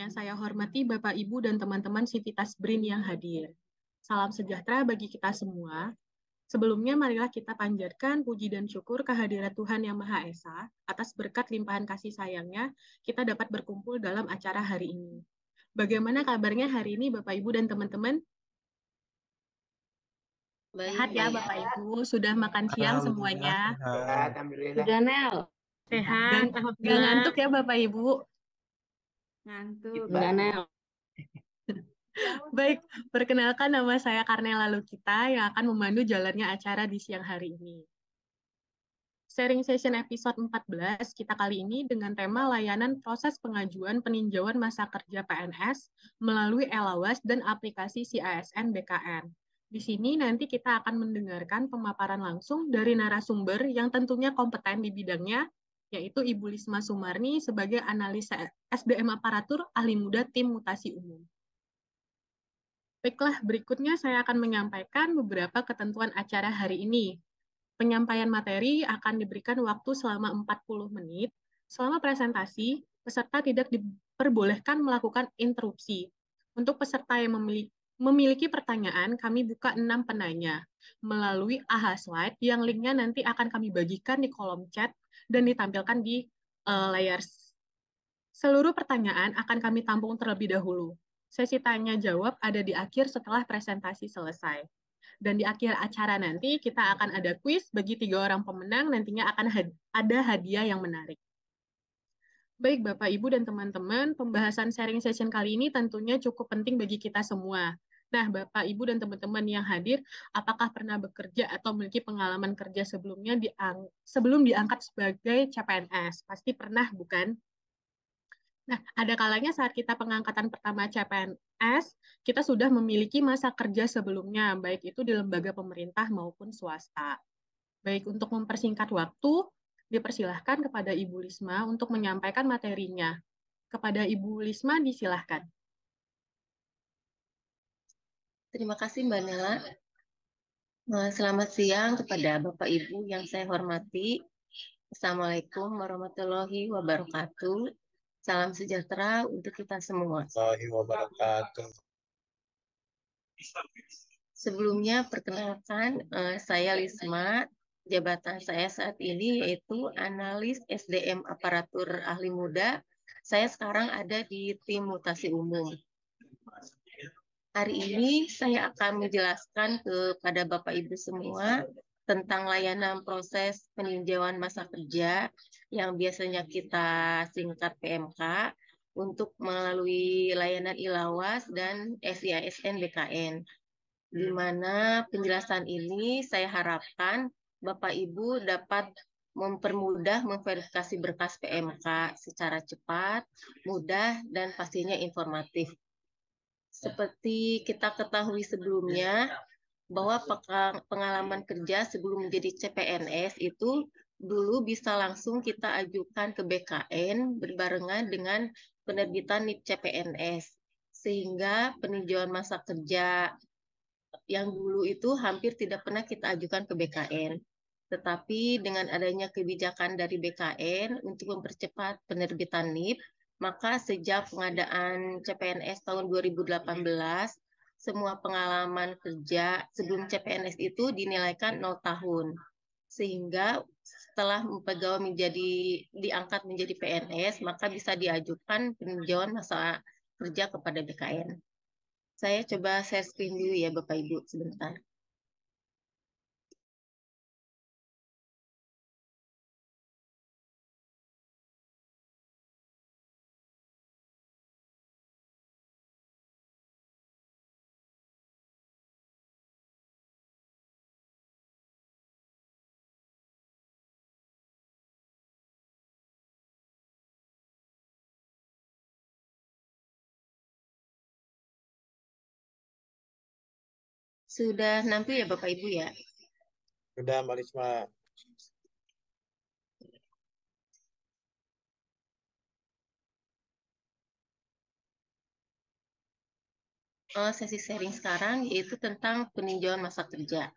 Yang saya hormati Bapak, Ibu, dan teman-teman Sivitas BRIN yang hadir. Salam sejahtera bagi kita semua. Sebelumnya, marilah kita panjatkan puji dan syukur kehadirat Tuhan Yang Maha Esa atas berkat limpahan kasih sayangnya kita dapat berkumpul dalam acara hari ini. Bagaimana kabarnya hari ini Bapak, Ibu, dan teman-teman? Sehat ya Bapak, Ibu? Sudah makan siang semuanya? Sehat, alhamdulillah. Sudah, Nel. Sehat, nggak ngantuk ya Bapak, Ibu? Ngantuk. Enggak, Nel. Baik, perkenalkan nama saya Karnela Lukita yang akan memandu jalannya acara di siang hari ini. Sharing session episode 14 kita kali ini dengan tema layanan proses pengajuan peninjauan masa kerja PNS melalui Elawas dan aplikasi CASN BKN. Di sini nanti kita akan mendengarkan pemaparan langsung dari narasumber yang tentunya kompeten di bidangnya, yaitu Ibu Lisma Sumarni sebagai analis SDM aparatur ahli muda tim mutasi umum. Baiklah, berikutnya saya akan menyampaikan beberapa ketentuan acara hari ini. Penyampaian materi akan diberikan waktu selama 40 menit. Selama presentasi, peserta tidak diperbolehkan melakukan interupsi. Untuk peserta yang memiliki pertanyaan, kami buka 6 penanya melalui AHA Slide yang linknya nanti akan kami bagikan di kolom chat dan ditampilkan di layar. Seluruh pertanyaan akan kami tampung terlebih dahulu. Sesi tanya jawab ada di akhir setelah presentasi selesai. Dan di akhir acara nanti kita akan ada kuis bagi 3 orang pemenang, nantinya akan ada hadiah yang menarik. Baik Bapak, Ibu, dan teman-teman, pembahasan sharing session kali ini tentunya cukup penting bagi kita semua. Nah, Bapak, Ibu, dan teman-teman yang hadir, apakah pernah bekerja atau memiliki pengalaman kerja sebelumnya sebelum diangkat sebagai CPNS? Pasti pernah, bukan? Nah, ada kalanya saat kita pengangkatan pertama CPNS, kita sudah memiliki masa kerja sebelumnya, baik itu di lembaga pemerintah maupun swasta. Baik, untuk mempersingkat waktu, dipersilahkan kepada Ibu Lisma untuk menyampaikan materinya. Kepada Ibu Lisma, disilahkan. Terima kasih, Mbak Nela. Selamat siang kepada Bapak Ibu yang saya hormati. Assalamualaikum warahmatullahi wabarakatuh. Salam sejahtera untuk kita semua. Sebelumnya, perkenalkan, saya Lisma. Jabatan saya saat ini yaitu analis SDM aparatur ahli muda. Saya sekarang ada di tim mutasi umum. Hari ini saya akan menjelaskan kepada Bapak Ibu semua tentang layanan proses peninjauan masa kerja yang biasanya kita singkat PMK untuk melalui layanan Elawas dan SIASN BKN. Di mana penjelasan ini saya harapkan Bapak Ibu dapat mempermudah memverifikasi berkas PMK secara cepat, mudah, dan pastinya informatif. Seperti kita ketahui sebelumnya, bahwa pengalaman kerja sebelum menjadi CPNS itu dulu bisa langsung kita ajukan ke BKN berbarengan dengan penerbitan NIP CPNS. Sehingga peninjauan masa kerja yang dulu itu hampir tidak pernah kita ajukan ke BKN. Tetapi dengan adanya kebijakan dari BKN untuk mempercepat penerbitan NIP, maka sejak pengadaan CPNS tahun 2018, semua pengalaman kerja sebelum CPNS itu dinilaikan 0 tahun. Sehingga setelah pegawai diangkat menjadi PNS, maka bisa diajukan peninjauan masa kerja kepada BKN. Saya coba share screen dulu ya Bapak Ibu sebentar. Sudah nampil ya Bapak Ibu ya? Sudah, Mbak Lisma. Sesi sharing sekarang yaitu tentang peninjauan masa kerja.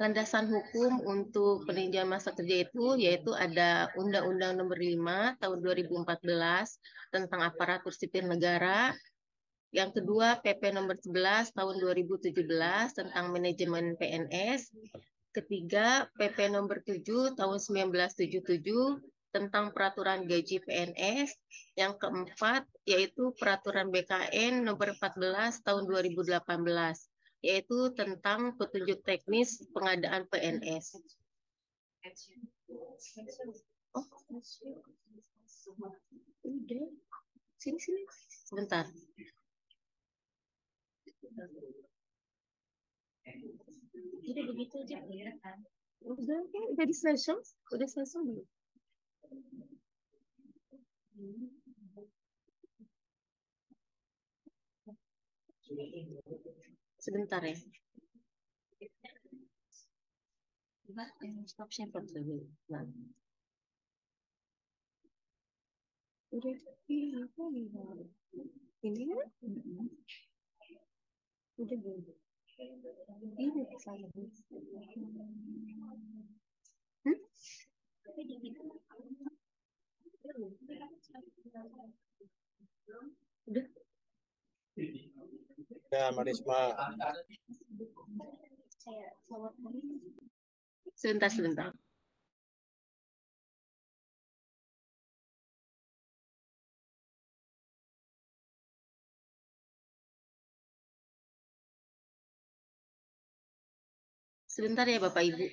Landasan hukum untuk peninjauan masa kerja itu yaitu ada Undang-Undang Nomor 5 Tahun 2014 tentang aparatur sipil negara. Yang kedua PP Nomor 11 Tahun 2017 tentang manajemen PNS. Ketiga PP Nomor 7 Tahun 1977 tentang peraturan gaji PNS. Yang keempat yaitu peraturan BKN Nomor 14 Tahun 2018 yaitu tentang petunjuk teknis pengadaan PNS. Oh, udah. Sini. Sebentar. Udah begitu aja. Udah selesai. Udah selesai. Sebentar ya. Stop share dulu. Nah. Udah ini kan? Udah belum? Ini saya. Udah. Ya, Marisma. Sebentar. Sebentar ya Bapak Ibu.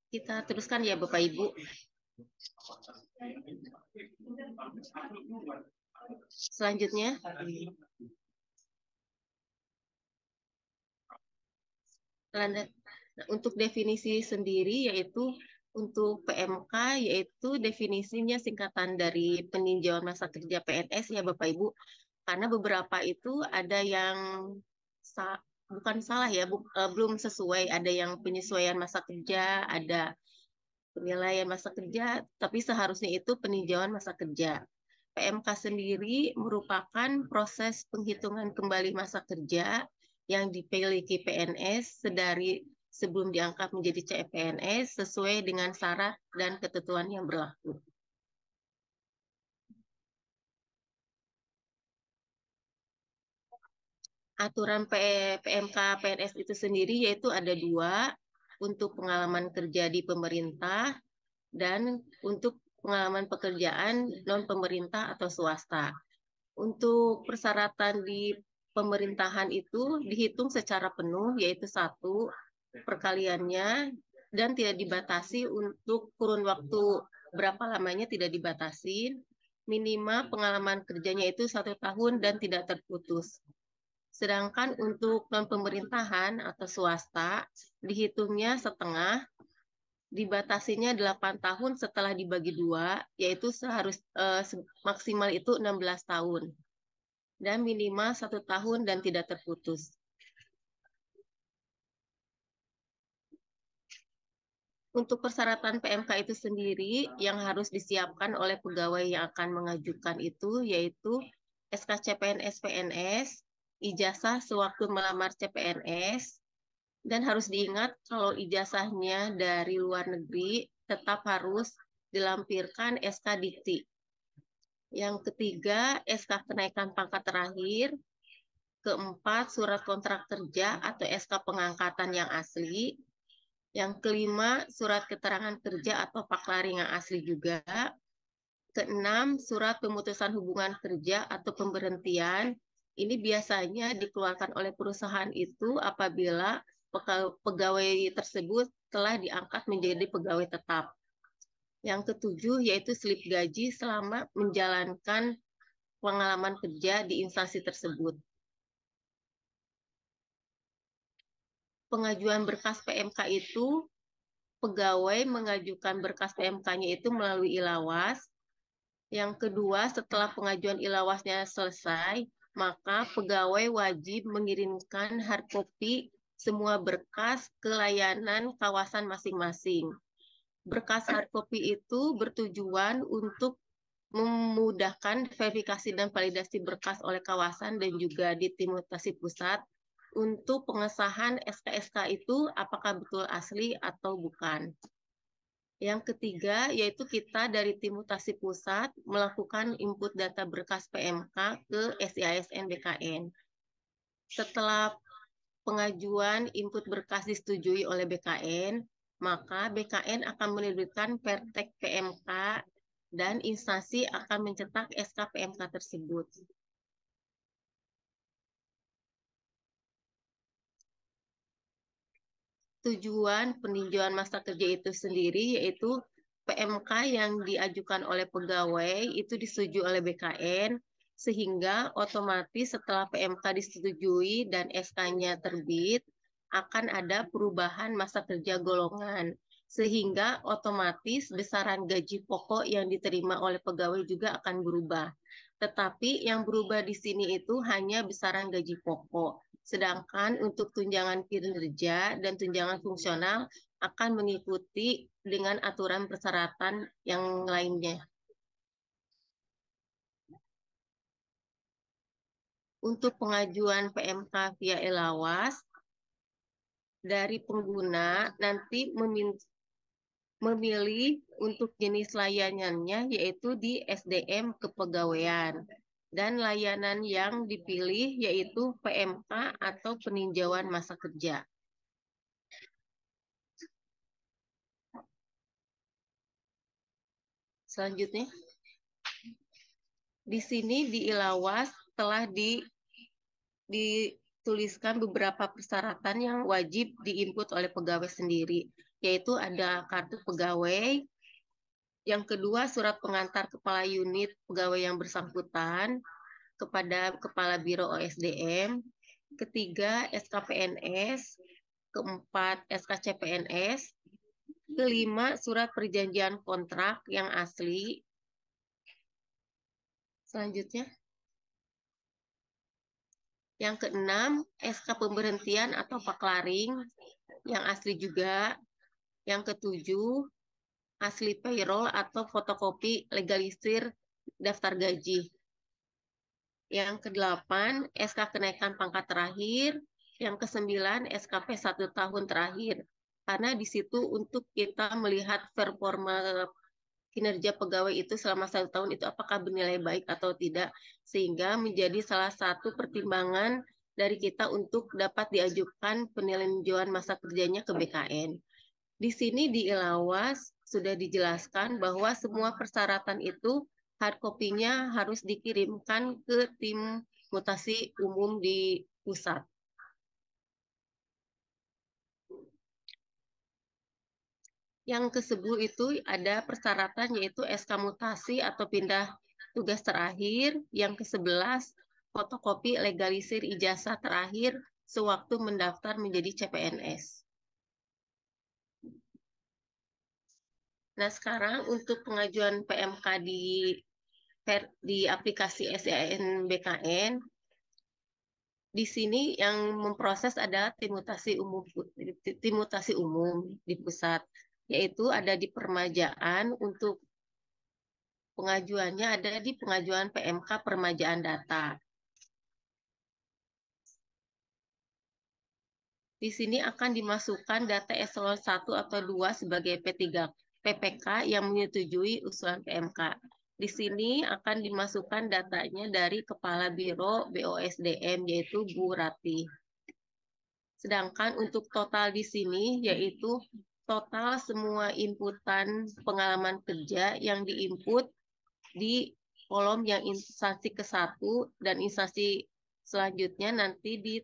Kita teruskan ya Bapak Ibu. Selanjutnya. Untuk definisi sendiri yaitu untuk PMK yaitu definisinya singkatan dari peninjauan masa kerja PNS ya Bapak Ibu. Karena beberapa itu ada yang bukan salah ya, belum sesuai, ada yang penyesuaian masa kerja, ada penilaian masa kerja, tapi seharusnya itu peninjauan masa kerja. PMK sendiri merupakan proses penghitungan kembali masa kerja yang dimiliki PNS sedari sebelum diangkat menjadi CPNS sesuai dengan syarat dan ketentuan yang berlaku. Aturan PMK PNS itu sendiri yaitu ada 2, untuk pengalaman kerja di pemerintah dan untuk pengalaman pekerjaan non-pemerintah atau swasta. Untuk persyaratan di pemerintahan itu dihitung secara penuh, yaitu 1, perkaliannya, dan tidak dibatasi untuk kurun waktu berapa lamanya tidak dibatasi. Minimal pengalaman kerjanya itu 1 tahun dan tidak terputus. Sedangkan untuk non-pemerintahan atau swasta, dihitungnya setengah, dibatasinya 8 tahun setelah dibagi 2, yaitu maksimal itu 16 tahun. Dan minimal 1 tahun dan tidak terputus. Untuk persyaratan PMK itu sendiri yang harus disiapkan oleh pegawai yang akan mengajukan itu yaitu SK CPNS PNS, ijazah sewaktu melamar CPNS, dan harus diingat kalau ijazahnya dari luar negeri tetap harus dilampirkan SK Dikti. Yang ketiga, SK kenaikan pangkat terakhir. Keempat, surat kontrak kerja atau SK pengangkatan yang asli. Yang kelima, surat keterangan kerja atau paklaring yang asli juga. Keenam, surat pemutusan hubungan kerja atau pemberhentian. Ini biasanya dikeluarkan oleh perusahaan itu apabila pegawai tersebut telah diangkat menjadi pegawai tetap. Yang ketujuh, yaitu slip gaji selama menjalankan pengalaman kerja di instansi tersebut. Pengajuan berkas PMK itu pegawai mengajukan berkas PMK-nya itu melalui Ilawas. Yang kedua, setelah pengajuan Ilawasnya selesai, maka pegawai wajib mengirimkan hard copy semua berkas ke layanan kawasan masing-masing. Berkas hard copy itu bertujuan untuk memudahkan verifikasi dan validasi berkas oleh kawasan dan juga di tim mutasi pusat untuk pengesahan SK-SK itu apakah betul asli atau bukan. Yang ketiga, yaitu kita dari tim mutasi pusat melakukan input data berkas PMK ke SIASN BKN. Setelah pengajuan input berkas disetujui oleh BKN, maka BKN akan menerbitkan pertek PMK dan instansi akan mencetak SK PMK tersebut. Tujuan peninjauan masa kerja itu sendiri yaitu PMK yang diajukan oleh pegawai itu disetujui oleh BKN, sehingga otomatis setelah PMK disetujui dan SK-nya terbit, akan ada perubahan masa kerja golongan, sehingga otomatis besaran gaji pokok yang diterima oleh pegawai juga akan berubah. Tetapi yang berubah di sini itu hanya besaran gaji pokok. Sedangkan untuk tunjangan kinerja dan tunjangan fungsional akan mengikuti dengan aturan persyaratan yang lainnya. Untuk pengajuan PMK via Elawas, dari pengguna nanti memilih untuk jenis layanannya yaitu di SDM kepegawaian. Dan layanan yang dipilih yaitu PMK atau peninjauan masa kerja. Selanjutnya, di sini di Ilawas telah dituliskan beberapa persyaratan yang wajib diinput oleh pegawai sendiri, yaitu ada kartu pegawai, yang kedua surat pengantar kepala unit pegawai yang bersangkutan kepada Kepala Biro OSDM, ketiga SKPNS, keempat SKCPNS, kelima surat perjanjian kontrak yang asli. Selanjutnya, yang keenam SK pemberhentian atau paklaring yang asli juga. Yang ketujuh asli payroll atau fotokopi legalisir daftar gaji. Yang kedelapan, SK kenaikan pangkat terakhir. Yang kesembilan, SKP 1 tahun terakhir. Karena di situ untuk kita melihat performa kinerja pegawai itu selama 1 tahun itu apakah bernilai baik atau tidak. Sehingga menjadi salah satu pertimbangan dari kita untuk dapat diajukan peninjauan masa kerjanya ke BKN. Di sini di Ilawas sudah dijelaskan bahwa semua persyaratan itu hard copy-nya harus dikirimkan ke tim mutasi umum di pusat. Yang ke-10 itu ada persyaratan yaitu SK mutasi atau pindah tugas terakhir. Yang ke-11 fotokopi legalisir ijazah terakhir sewaktu mendaftar menjadi CPNS. Nah, sekarang untuk pengajuan PMK di aplikasi SIAN BKN, di sini yang memproses adalah tim mutasi umum di pusat, yaitu ada di permajaan. Untuk pengajuannya ada di pengajuan PMK permajaan data. Di sini akan dimasukkan data eselon 1 atau 2 sebagai PPK yang menyetujui usulan PMK. Di sini akan dimasukkan datanya dari Kepala Biro BOSDM, yaitu Bu Rati. Sedangkan untuk total di sini, yaitu total semua inputan pengalaman kerja yang diinput di kolom yang instansi ke-1 dan instansi selanjutnya nanti di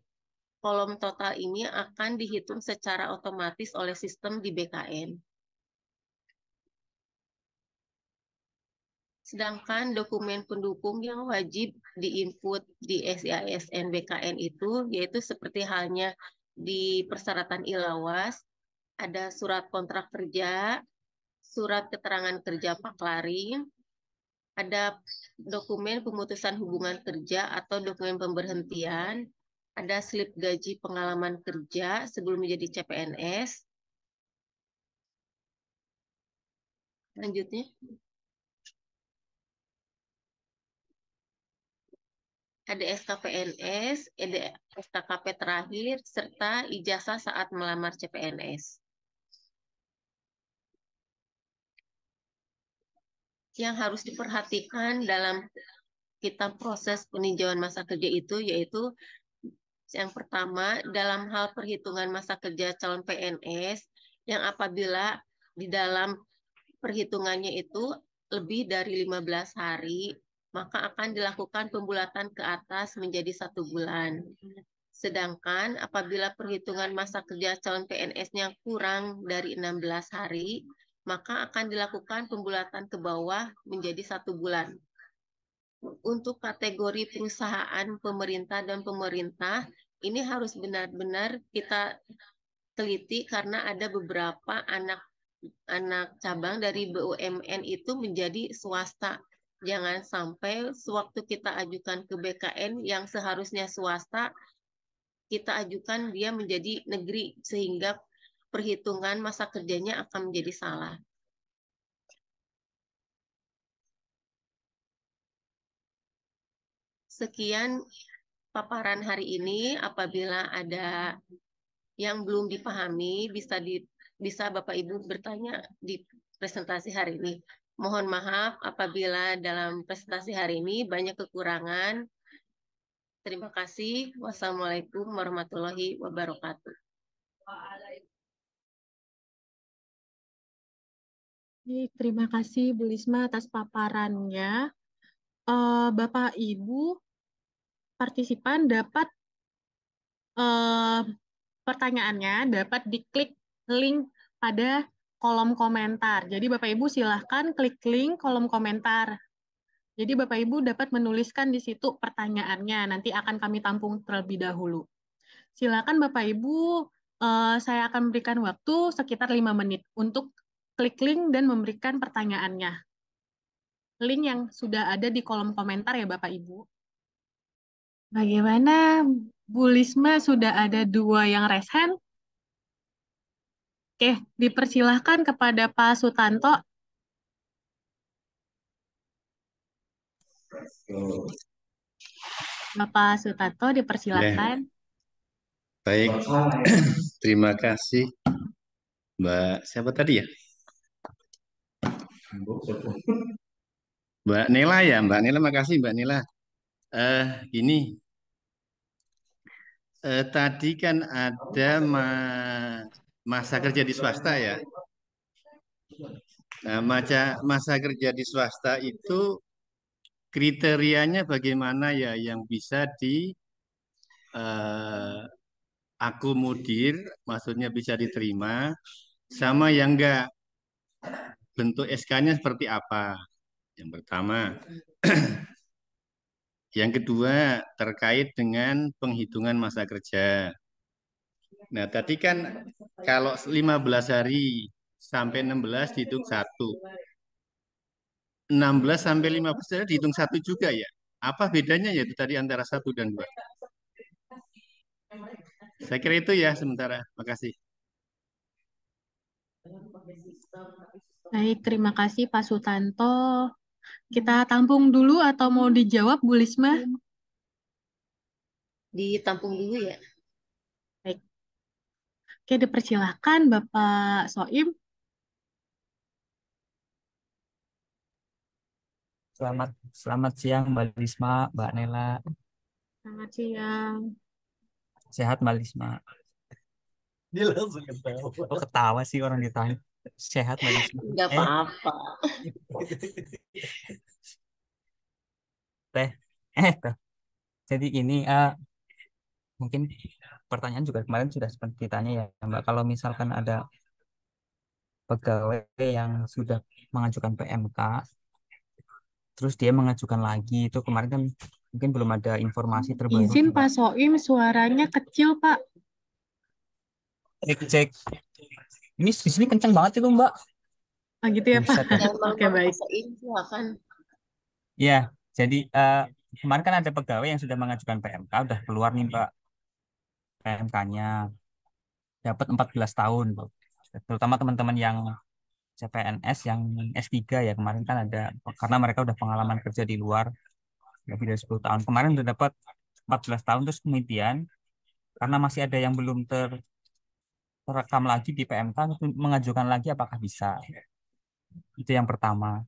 kolom total ini akan dihitung secara otomatis oleh sistem di BKN. Sedangkan dokumen pendukung yang wajib diinput di SIASN BKN itu yaitu seperti halnya di persyaratan Ilawas, ada surat kontrak kerja, surat keterangan kerja Paklaring, ada dokumen pemutusan hubungan kerja atau dokumen pemberhentian, ada slip gaji pengalaman kerja sebelum menjadi CPNS. Selanjutnya, ada SKPNS, ada SKKP terakhir, serta ijazah saat melamar CPNS. Yang harus diperhatikan dalam kita proses peninjauan masa kerja itu yaitu yang pertama, dalam hal perhitungan masa kerja calon PNS, yang apabila di dalam perhitungannya itu lebih dari 15 hari, maka akan dilakukan pembulatan ke atas menjadi 1 bulan. Sedangkan apabila perhitungan masa kerja calon PNS-nya kurang dari 16 hari, maka akan dilakukan pembulatan ke bawah menjadi 1 bulan. Untuk kategori perusahaan pemerintah dan pemerintah, ini harus benar-benar kita teliti karena ada beberapa anak cabang dari BUMN itu menjadi swasta. Jangan sampai sewaktu kita ajukan ke BKN yang seharusnya swasta, kita ajukan dia menjadi negeri sehingga perhitungan masa kerjanya akan menjadi salah. Sekian paparan hari ini. Apabila ada yang belum dipahami, bisa Bapak Ibu bertanya di presentasi hari ini. Mohon maaf apabila dalam presentasi hari ini banyak kekurangan. Terima kasih. Wassalamualaikum warahmatullahi wabarakatuh. Terima kasih Bu Lisma atas paparannya. Bapak Ibu partisipan dapat pertanyaannya dapat diklik link pada kolom komentar. Jadi Bapak Ibu silahkan klik link kolom komentar. Jadi Bapak Ibu dapat menuliskan di situ pertanyaannya. Nanti akan kami tampung terlebih dahulu. Silakan Bapak Ibu, saya akan memberikan waktu sekitar 5 menit untuk klik link dan memberikan pertanyaannya. Link yang sudah ada di kolom komentar ya Bapak Ibu. Bagaimana Bu Lisma, sudah ada 2 yang raise hand? Oke, dipersilahkan kepada Pak Sutanto. Bapak Sutanto, dipersilahkan. Baik, terima kasih Mbak. Siapa tadi ya? Mbak Nela ya, Mbak Nela. Makasih Mbak Nela. Gini, tadi kan ada masa kerja di swasta ya. Nah, masa kerja di swasta itu kriterianya bagaimana ya yang bisa akomodir, maksudnya bisa diterima, sama yang enggak, bentuk SK-nya seperti apa. Yang pertama. Yang kedua, terkait dengan penghitungan masa kerja. Nah, tadi kan kalau 15 hari sampai 16 dihitung 1. 16 sampai 15 hari dihitung 1 juga ya. Apa bedanya ya itu tadi antara 1 dan 2? Saya kira itu ya sementara. Makasih. Baik, terima kasih Pak Sutanto. Kita tampung dulu atau mau dijawab Bu Lisma? Ditampung dulu ya. Baik. Oke, dipersilahkan Bapak Soim. Selamat siang Mbak Lisma, Mbak Nela. Selamat siang. Sehat Mbak Lisma. Dia langsung ketawa. Oh, ketawa sih orang ditanya. Sehat Mbak Lisma. Enggak apa-apa. Teh. Jadi ini mungkin pertanyaan juga kemarin sudah seperti ditanya ya Mbak. Kalau misalkan ada pegawai yang sudah mengajukan PMK, terus dia mengajukan lagi, itu kemarin kan mungkin belum ada informasi terbaru. Izin Mbak. Pak Soim, suaranya kecil Pak. Cek. Ini di sini kenceng banget itu Mbak. Oh gitu ya Pak. Buset dah. Yang Oke mau baik. Soim silakan. Ya, jadi kemarin kan ada pegawai yang sudah mengajukan PMK, udah keluar nih Mbak PMK-nya, dapat 14 tahun, Mbak. Terutama teman-teman yang CPNS yang S3 ya, kemarin kan ada, karena mereka udah pengalaman kerja di luar lebih dari 10 tahun. Kemarin udah dapat 14 tahun, terus kemudian karena masih ada yang belum terekam lagi di PMK, mengajukan lagi apakah bisa. Itu yang pertama.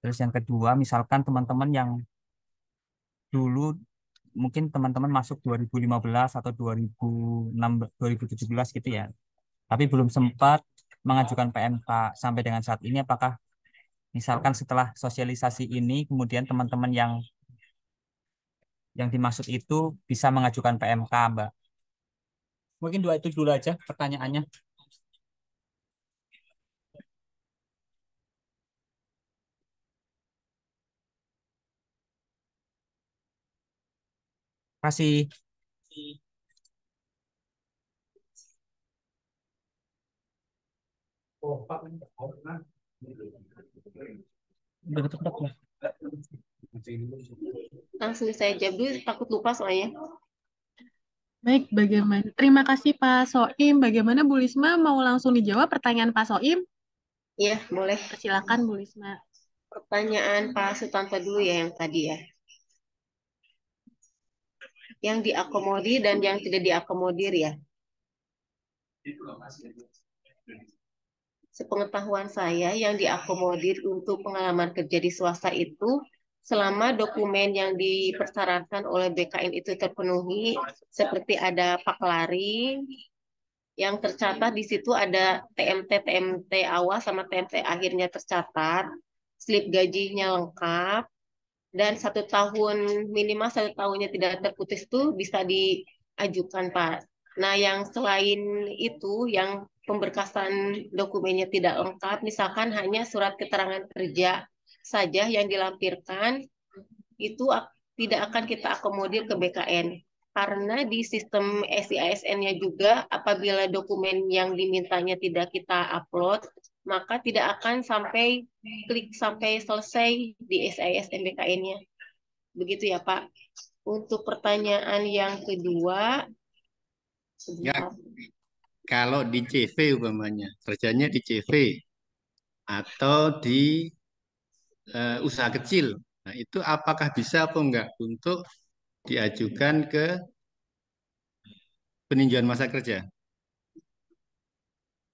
Terus yang kedua, misalkan teman-teman yang dulu mungkin teman-teman masuk 2015 atau 2006, 2017 gitu ya. Tapi belum sempat mengajukan PMK sampai dengan saat ini, apakah misalkan setelah sosialisasi ini kemudian teman-teman yang dimaksud itu bisa mengajukan PMK, Mbak? Mungkin dua itu dulu aja pertanyaannya. Kasih. Udah ketutup ya? Langsung saya jawab dulu, takut lupa soalnya. Baik, bagaimana? Terima kasih Pak Soim. Bagaimana Bu Lisma mau langsung dijawab pertanyaan Pak Soim? Iya, boleh. Persilakan Bu Lisma. Pertanyaan Pak Sutanto dulu ya yang tadi ya. Yang diakomodir dan yang tidak diakomodir ya. Sepengetahuan saya yang diakomodir untuk pengalaman kerja di swasta itu selama dokumen yang dipersyaratkan oleh BKN itu terpenuhi, seperti ada paklari yang tercatat di situ, ada TMT awal sama TMT akhirnya tercatat, slip gajinya lengkap, dan 1 tahun, minimal 1 tahunnya tidak terputus itu bisa diajukan Pak. Nah yang selain itu, yang pemberkasan dokumennya tidak lengkap, misalkan hanya surat keterangan kerja saja yang dilampirkan, itu tidak akan kita akomodir ke BKN. Karena di sistem SIASN-nya juga, apabila dokumen yang dimintanya tidak kita upload, maka tidak akan sampai klik sampai selesai di SIASN BKN-nya. Begitu ya Pak. Untuk pertanyaan yang kedua, Ya, sebentar. kalau di CV umpamanya, kerjanya di CV atau di usaha kecil. Nah, itu apakah bisa apa enggak untuk diajukan ke peninjauan masa kerja?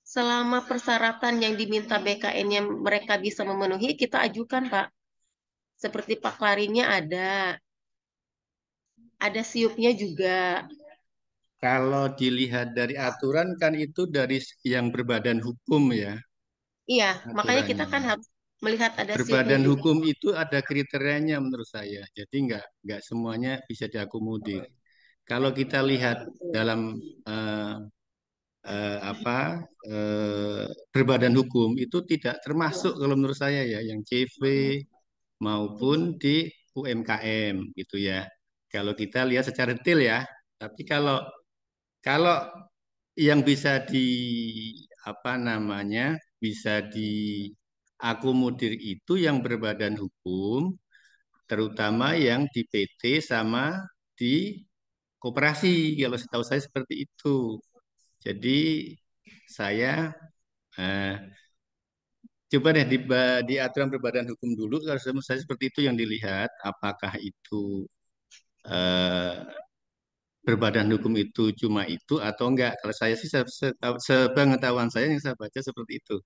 Selama persyaratan yang diminta BKN-nya mereka bisa memenuhi, kita ajukan Pak. Seperti paklarinya ada siupnya juga. Kalau dilihat dari aturan kan itu dari yang berbadan hukum ya Iya, makanya kita kan aturannya. harus melihat ada siupnya Berbadan juga. hukum itu ada kriterianya menurut saya. Jadi nggak semuanya bisa diakomodir. Kalau kita lihat dalam eh, apa berbadan hukum itu tidak termasuk kalau menurut saya ya yang CV maupun di UMKM gitu ya. Kalau kita lihat secara detail ya. Tapi kalau kalau yang bisa di apa namanya bisa diakomodir itu yang berbadan hukum, terutama yang di PT sama di koperasi. Kalau setahu saya seperti itu. Jadi saya eh, coba deh di aturan berbadan hukum dulu. Kalau saya seperti itu yang dilihat, apakah itu eh, berbadan hukum itu cuma itu atau enggak? Kalau saya sih sepengetahuan saya yang saya baca seperti itu.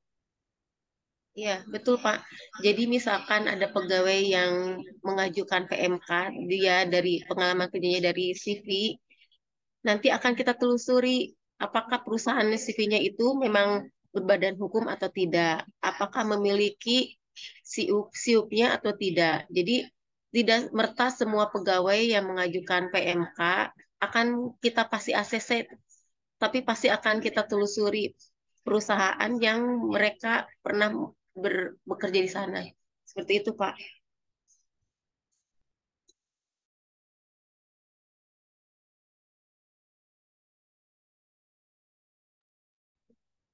Iya, betul Pak. Jadi misalkan ada pegawai yang mengajukan PMK, dia dari pengalaman kerjanya dari CV, nanti akan kita telusuri apakah perusahaan CV-nya itu memang berbadan hukum atau tidak, apakah memiliki SIUP-nya atau tidak. Jadi tidak merta semua pegawai yang mengajukan PMK akan kita pasti ACC, tapi pasti akan kita telusuri perusahaan yang mereka pernah bekerja di sana. Seperti itu, Pak.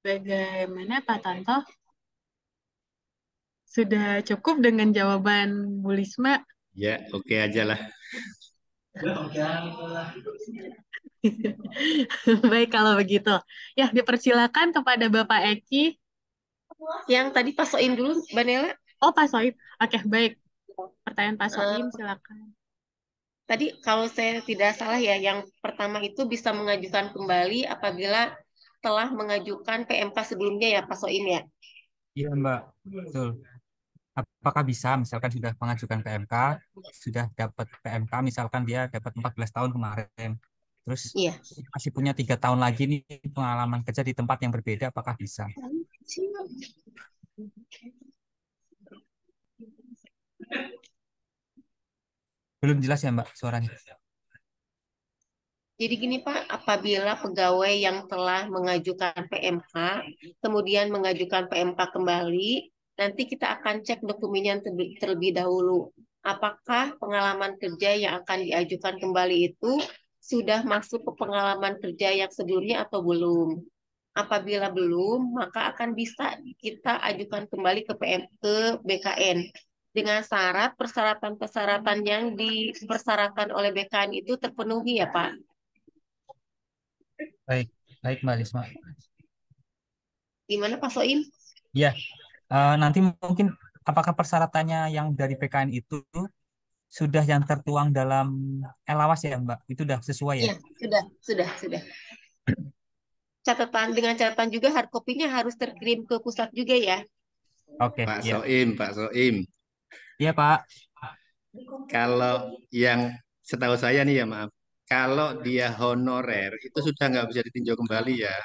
Bagaimana Pak Tanto? Sudah cukup dengan jawaban Bu Lisma? Ya, oke aja lah. Baik kalau begitu. Ya, dipersilakan kepada Bapak Eki. Yang tadi Pak Soim dulu, Mbak Nela. Oh, Pak Soim. Oke, baik. Pertanyaan Pak Eh, Soim, silakan. Tadi kalau saya tidak salah ya, yang pertama itu bisa mengajukan kembali apabila telah mengajukan PMK sebelumnya ya Pak Soim ya. Iya, Mbak. Betul. Apakah bisa misalkan sudah mengajukan PMK, sudah dapat PMK, misalkan dia dapat 14 tahun kemarin, terus Iya. masih punya 3 tahun lagi nih pengalaman kerja di tempat yang berbeda, apakah bisa? Belum jelas ya Mbak suaranya. Jadi gini Pak, apabila pegawai yang telah mengajukan PMK, kemudian mengajukan PMK kembali, nanti kita akan cek dokumennya terlebih dahulu. Apakah pengalaman kerja yang akan diajukan kembali itu sudah masuk ke pengalaman kerja yang sebelumnya atau belum? Apabila belum, maka akan bisa kita ajukan kembali ke BKN dengan syarat persyaratan-persyaratan yang dipersyaratkan oleh BKN itu terpenuhi ya Pak. Baik, baik Mbak Lisma. Gimana Pak Soim? Ya, nanti mungkin apakah persyaratannya yang dari PKN itu sudah yang tertuang dalam Elawas ya Mbak? Itu sudah sesuai ya? Iya, sudah. Dengan catatan juga hard copy-nya harus terkirim ke pusat juga ya. Oke, Pak ya. Soim, Pak Soim. Iya Pak. Kalau yang setahu saya nih ya maaf, kalau dia honorer itu sudah nggak bisa ditinjau kembali ya.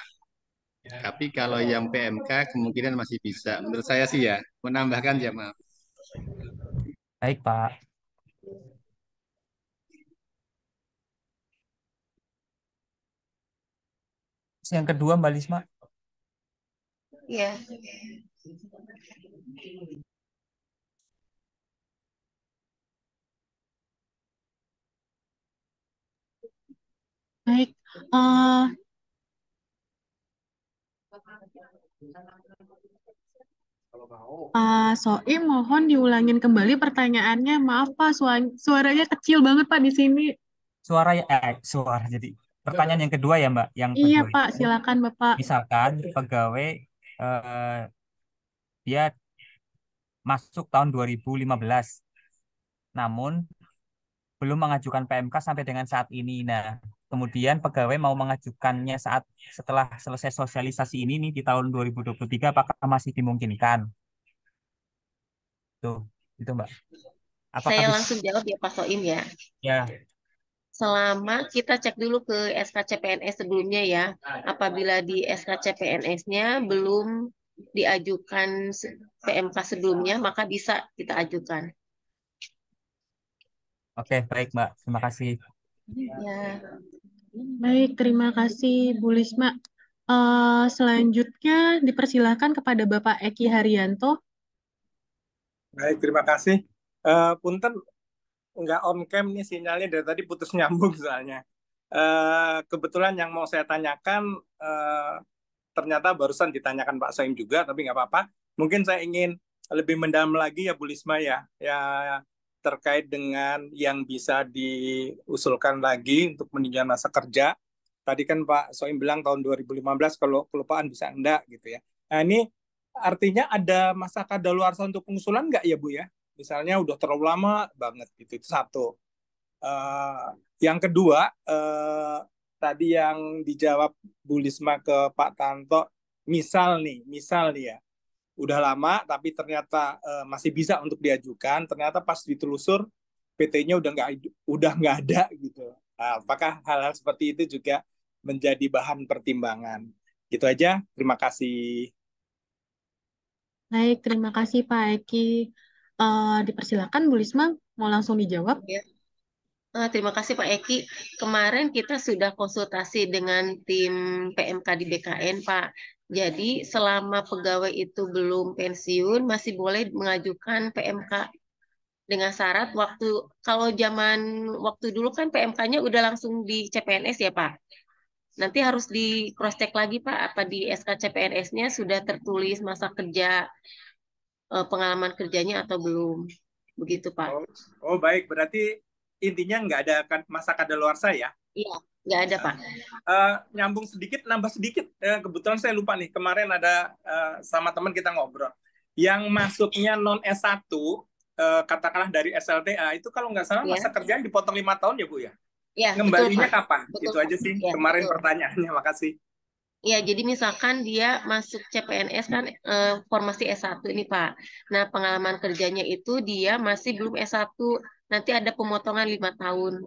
Tapi kalau yang PMK kemungkinan masih bisa. Menurut saya sih ya, menambahkan ya maaf. Baik Pak. Yang kedua Mbak Lisma. Iya. Baik. Pak Soim, mohon diulangin kembali pertanyaannya. Maaf Pak, suaranya kecil banget Pak di sini. Suara jadi pertanyaan yang kedua ya Mbak, yang Iya kedua Pak, itu silakan Bapak. misalkan pegawai dia masuk tahun 2015 namun belum mengajukan PMK sampai dengan saat ini. Nah, kemudian pegawai mau mengajukannya setelah selesai sosialisasi ini nih di tahun 2023 apakah masih dimungkinkan? Tuh, itu Mbak. Apakah Saya bisa? langsung jawab ya Pak Soim ya. Ya, Selama kita cek dulu ke SKCPNS sebelumnya ya. Apabila di SKCPNS-nya belum diajukan PMK sebelumnya, maka bisa kita ajukan. oke, baik Mbak. Terima kasih. Ya. Baik, terima kasih Bu Lisma. Selanjutnya dipersilakan kepada Bapak Eki Haryanto. Baik, terima kasih. Punten, nggak on cam nih sinyalnya dari tadi putus nyambung soalnya. Kebetulan yang mau saya tanyakan ternyata barusan ditanyakan Pak Saim juga, tapi nggak apa-apa. Mungkin saya ingin lebih mendalam lagi ya Bu Lisma ya, terkait dengan yang bisa diusulkan lagi untuk peninjauan masa kerja. Tadi kan Pak Soim bilang tahun 2015 kalau kelupaan bisa enggak gitu ya. Nah ini artinya ada masa kadaluarsa untuk pengusulan nggak ya Bu ya? Misalnya udah terlalu lama banget gitu, itu satu. Yang kedua, tadi yang dijawab Bu Lisma ke Pak Tanto, misal nih ya, udah lama tapi ternyata masih bisa untuk diajukan, ternyata pas ditelusur PT-nya udah nggak ada gitu. Nah, apakah hal-hal seperti itu juga menjadi bahan pertimbangan? Gitu aja. Terima kasih. Baik, terima kasih Pak Eki. Dipersilakan Bu Lisma, mau langsung dijawab? Ya. Terima kasih Pak Eki. Kemarin kita sudah konsultasi dengan tim PMK di BKN, Pak. Jadi selama pegawai itu belum pensiun, masih boleh mengajukan PMK dengan syarat kalau zaman waktu dulu kan PMK-nya udah langsung di CPNS ya, Pak. Nanti harus di cross check lagi Pak, apa di SKCPNS-nya sudah tertulis masa kerja pengalaman kerjanya atau belum. Begitu Pak. Oh baik, berarti intinya nggak ada masa kadaluarsa ya? Iya, nggak ada Pak. Nyambung sedikit, nambah sedikit. Kebetulan saya lupa nih, kemarin ada sama teman kita ngobrol. Yang masuknya non S1, katakanlah dari SLTA, itu kalau nggak salah masa kerjaan dipotong 5 tahun ya Bu ya? Ya, Ngembalinya betul, kapan? betul, Itu aja sih ya, kemarin betul. pertanyaannya, makasih. Ya, jadi misalkan dia masuk CPNS kan formasi S1 ini Pak. Nah, pengalaman kerjanya itu dia masih belum S1. Nanti ada pemotongan 5 tahun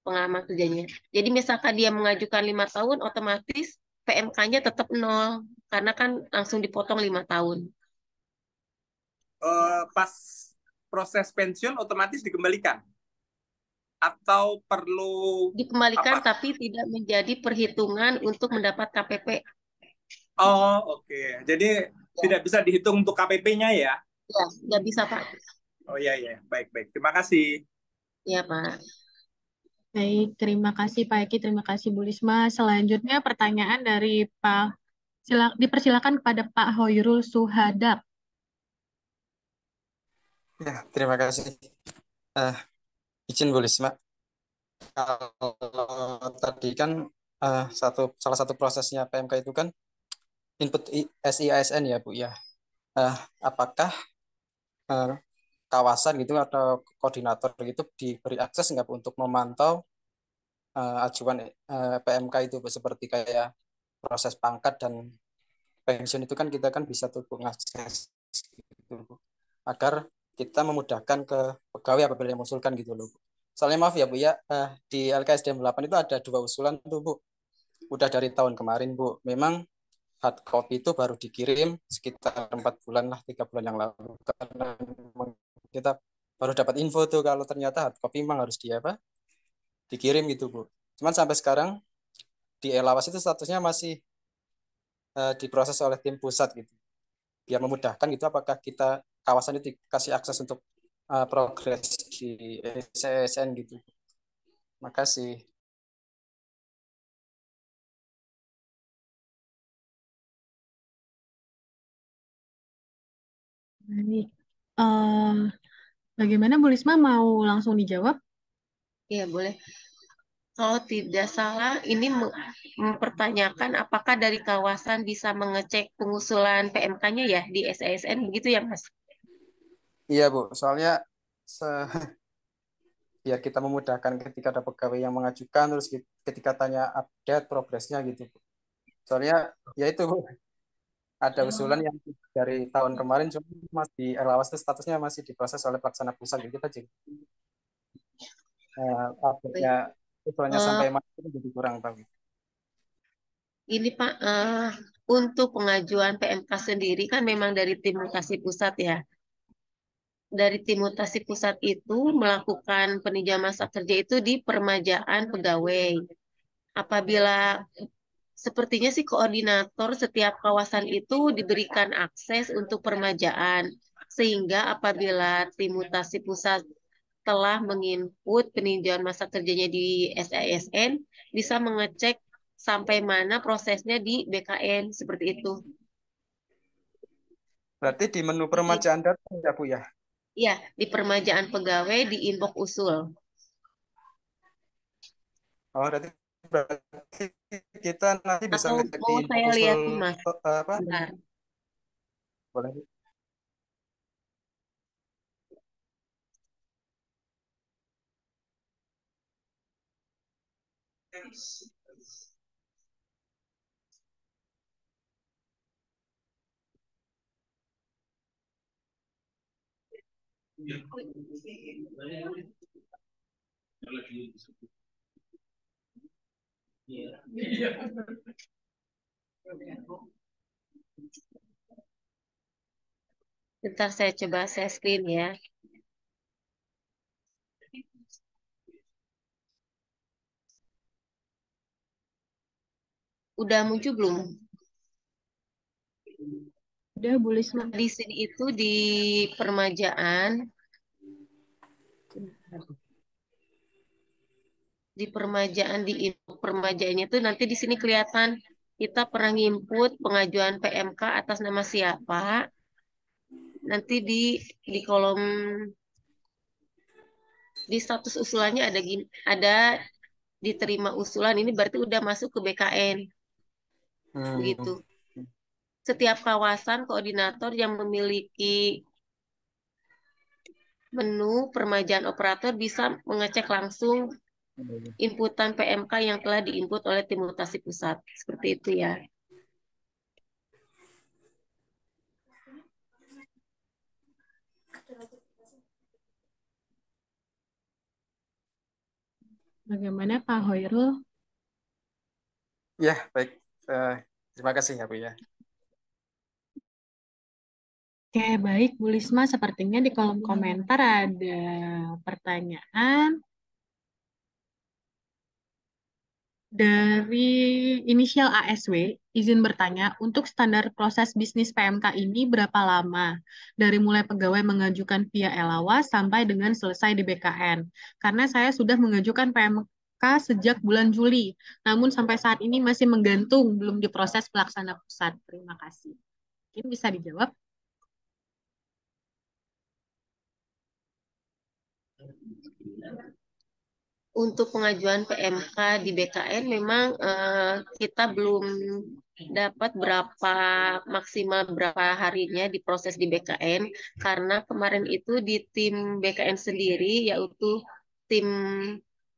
pengalaman kerjanya. Jadi misalkan dia mengajukan 5 tahun, otomatis PMK-nya tetap 0. Karena kan langsung dipotong 5 tahun. Pas proses pensiun otomatis dikembalikan? Atau perlu Dikembalikan apa? tapi tidak menjadi perhitungan untuk mendapat KPP. Oh, oke. Jadi tidak bisa dihitung untuk KPP-nya ya? Ya, nggak bisa Pak. Oh iya, iya. Baik. Terima kasih. Ya Pak. Baik, terima kasih Pak Eki, terima kasih Bu Lisma. Selanjutnya pertanyaan dari Pak, dipersilakan kepada Pak Hoyrul Suhadak. Ya, terima kasih. Izin Bu Lisma. Kalau tadi kan salah satu prosesnya PMK itu kan input SIASN ya Bu ya. Apakah eh, kawasan gitu atau koordinator gitu diberi akses nggak Bu untuk memantau ajuan PMK itu Bu, seperti kayak proses pangkat dan pensiun itu kan kita kan bisa tuh Bu, ngakses gitu Bu, agar kita memudahkan ke pegawai apabila yang mengusulkan gitu loh Bu. Soalnya maaf ya Bu ya, di LKSDM 8 itu ada 2 usulan tuh Bu. Udah dari tahun kemarin Bu. Memang hard copy itu baru dikirim sekitar 4 bulan lah, 3 bulan yang lalu. Karena kita baru dapat info tuh kalau ternyata hard copy memang harus dikirim gitu Bu. Cuman sampai sekarang di Elawas itu statusnya masih diproses oleh tim pusat gitu. Biar memudahkan gitu, apakah kita kawasan itu dikasih akses untuk progres di CSN gitu. Makasih. Baik. Bagaimana Bu Lisma, mau langsung dijawab? Ya, boleh. Kalau tidak salah, ini mempertanyakan apakah dari kawasan bisa mengecek pengusulan PMK-nya ya di SASN, begitu ya, Mas? Iya Bu, soalnya biar kita memudahkan ketika ada pegawai yang mengajukan, terus ketika tanya update progresnya gitu Bu. Soalnya ya itu Bu, ada usulan yang dari tahun kemarin cuma masih Elawas itu statusnya masih diproses oleh pelaksana pusat gitu, kita juga update-nya usulannya sampai Eh, mana itu jadi kurang tahu. Ini Pak, untuk pengajuan PMK sendiri kan memang dari tim mutasi pusat ya. Dari tim mutasi pusat itu melakukan peninjauan masa kerja itu di permajaan pegawai. Apabila sepertinya sih koordinator setiap kawasan itu diberikan akses untuk permajaan. Sehingga apabila tim mutasi pusat telah menginput peninjauan masa kerjanya di SASN, bisa mengecek sampai mana prosesnya di BKN, seperti itu. Berarti di menu permajaan data ya Bu ya? Ya, di permajaan pegawai di inbox usul. Oh, berarti kita nanti bisa Atau ngecek di mau info saya usul lihatin, Mas? apa? Bentar. Boleh. Bentar saya coba share screen ya. Udah muncul belum? Udah Bu Lisma. Di sini itu di permajaan. di permajaan, di input permajaannya itu nanti di sini kelihatan kita pernah nginput pengajuan PMK atas nama siapa. Nanti di kolom di status usulannya ada gini, ada diterima usulan, ini berarti udah masuk ke BKN begitu. Hmm. Setiap kawasan koordinator yang memiliki menu permajaan operator bisa mengecek langsung inputan PMK yang telah diinput oleh tim mutasi pusat. Seperti itu ya. Bagaimana Pak Hoirul? Ya, baik. Terima kasih ya, Bu ya. Oke, baik Bu Lisma. Sepertinya di kolom komentar ada pertanyaan dari inisial ASW. Izin bertanya, untuk standar proses bisnis PMK ini berapa lama? Dari mulai pegawai mengajukan via Elawas sampai dengan selesai di BKN. Karena saya sudah mengajukan PMK sejak bulan Juli, namun sampai saat ini masih menggantung, belum diproses pelaksana pusat. Terima kasih. Mungkin bisa dijawab. Untuk pengajuan PMK di BKN memang kita belum dapat maksimal berapa harinya diproses di BKN karena kemarin itu di tim BKN sendiri yaitu tim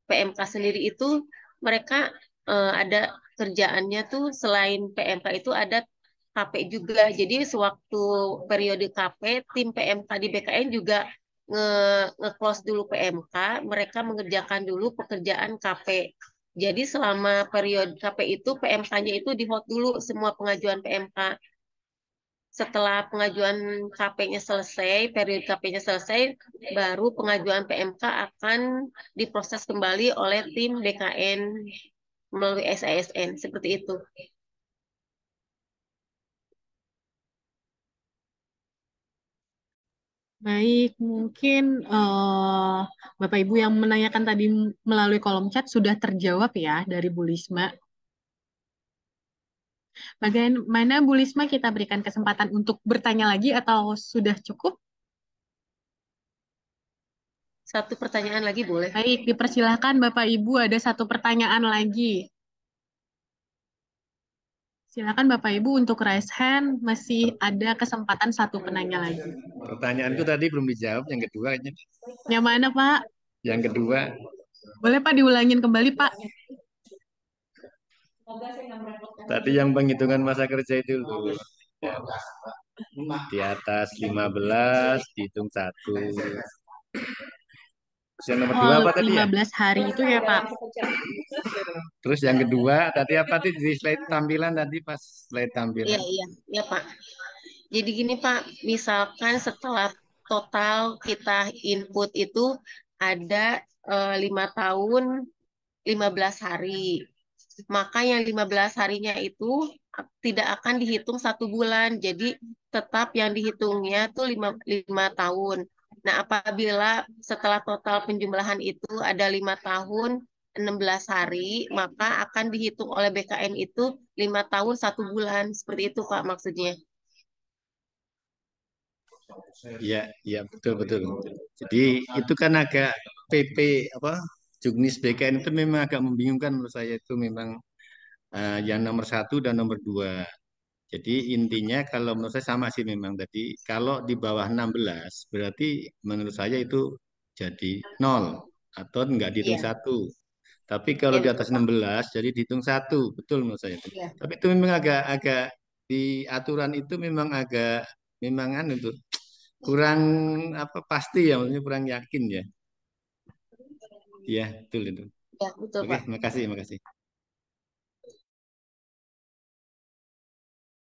PMK sendiri itu mereka ada kerjaannya tuh selain PMK itu ada KP juga. Jadi sewaktu periode KP tim PMK di BKN juga nge-close dulu PMK, mereka mengerjakan dulu pekerjaan KP. Jadi selama periode KP itu PMK-nya itu di-hold dulu semua pengajuan PMK. Setelah pengajuan KP-nya selesai, periode KP-nya selesai, baru pengajuan PMK akan diproses kembali oleh tim BKN melalui SASN. Seperti itu. Baik, mungkin Bapak Ibu yang menanyakan tadi melalui kolom chat sudah terjawab ya dari Bu Lisma. Bagaimana Bu Lisma, kita berikan kesempatan untuk bertanya lagi atau sudah cukup? Satu pertanyaan lagi boleh? Baik, dipersilahkan Bapak Ibu, ada satu pertanyaan lagi. Silakan Bapak Ibu untuk raise hand, masih ada kesempatan satu penanya lagi. Pertanyaanku tadi belum dijawab, yang kedua aja. Yang mana Pak? Yang kedua. Boleh Pak diulangin kembali Pak? Tadi yang penghitungan masa kerja itu loh. Di atas 15 dihitung 1. Terus yang nomor 2 apa tadi ya? 15 hari itu ya Pak. Terus yang kedua tadi apa tadi di slide tampilan tadi pas slide tampilan. Iya Pak. Jadi gini Pak, misalkan setelah total kita input itu ada 5 tahun 15 hari. Maka yang 15 harinya itu tidak akan dihitung 1 bulan. Jadi tetap yang dihitungnya tuh 5 tahun. Nah, apabila setelah total penjumlahan itu ada 5 tahun 16 hari, maka akan dihitung oleh BKN itu 5 tahun 1 bulan. Seperti itu Pak maksudnya. Iya, iya betul betul. Jadi itu kan agak PP apa juknis BKN itu memang agak membingungkan menurut saya itu memang yang nomor 1 dan nomor 2. Jadi intinya kalau menurut saya sama sih memang tadi kalau di bawah 16 berarti menurut saya itu jadi 0 atau enggak dihitung Iya, 1. Tapi kalau iya di betul atas Pak. 16 jadi dihitung 1. Betul menurut saya itu. Iya. Tapi itu memang agak di aturan itu memang agak memang itu kurang apa pasti ya maksudnya kurang yakin ya. Iya, betul itu. Ya, betul Oke, Pak. makasih, makasih.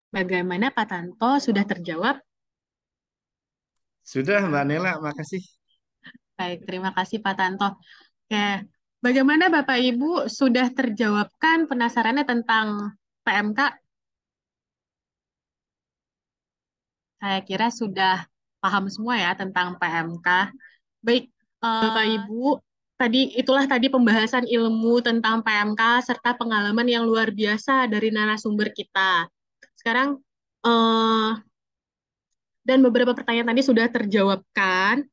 Bagaimana Pak Tanto, sudah terjawab? Sudah Mbak Nela, makasih. Baik, terima kasih Pak Tanto. Oke, bagaimana Bapak Ibu, sudah terjawabkan penasarannya tentang PMK? Saya kira sudah paham semua ya tentang PMK. Baik, Bapak Ibu, itulah tadi pembahasan ilmu tentang PMK serta pengalaman yang luar biasa dari narasumber kita. Sekarang dan beberapa pertanyaan tadi sudah terjawabkan.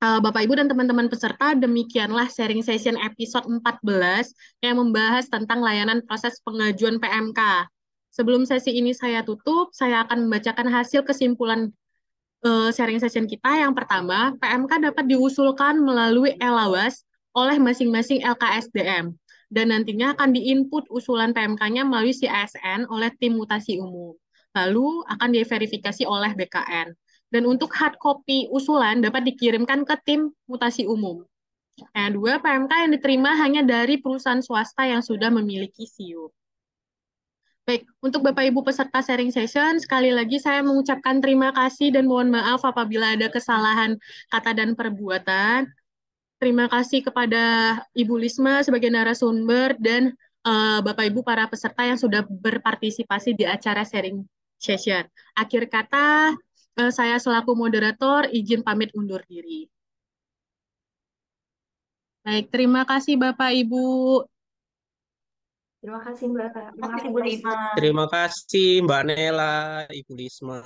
Bapak Ibu dan teman-teman peserta, demikianlah sharing session episode 14 yang membahas tentang layanan proses pengajuan PMK. Sebelum sesi ini saya tutup, saya akan membacakan hasil kesimpulan sharing session kita. Yang pertama, PMK dapat diusulkan melalui LAWAS oleh masing-masing LKSDM dan nantinya akan diinput usulan PMK-nya melalui CASN oleh tim mutasi umum. Lalu akan diverifikasi oleh BKN. Dan untuk hard copy usulan dapat dikirimkan ke tim mutasi umum. Yang kedua, PMK yang diterima hanya dari perusahaan swasta yang sudah memiliki SIUP. Baik, untuk Bapak Ibu peserta sharing session, sekali lagi saya mengucapkan terima kasih dan mohon maaf apabila ada kesalahan kata dan perbuatan. Terima kasih kepada Ibu Lisma sebagai narasumber dan Bapak Ibu para peserta yang sudah berpartisipasi di acara sharing session. Akhir kata, saya selaku moderator izin pamit undur diri. Baik, terima kasih Bapak Ibu. Terima kasih Mbak. Terima kasih Bu Risma. Terima kasih Mbak Nela, Ibu Lisma.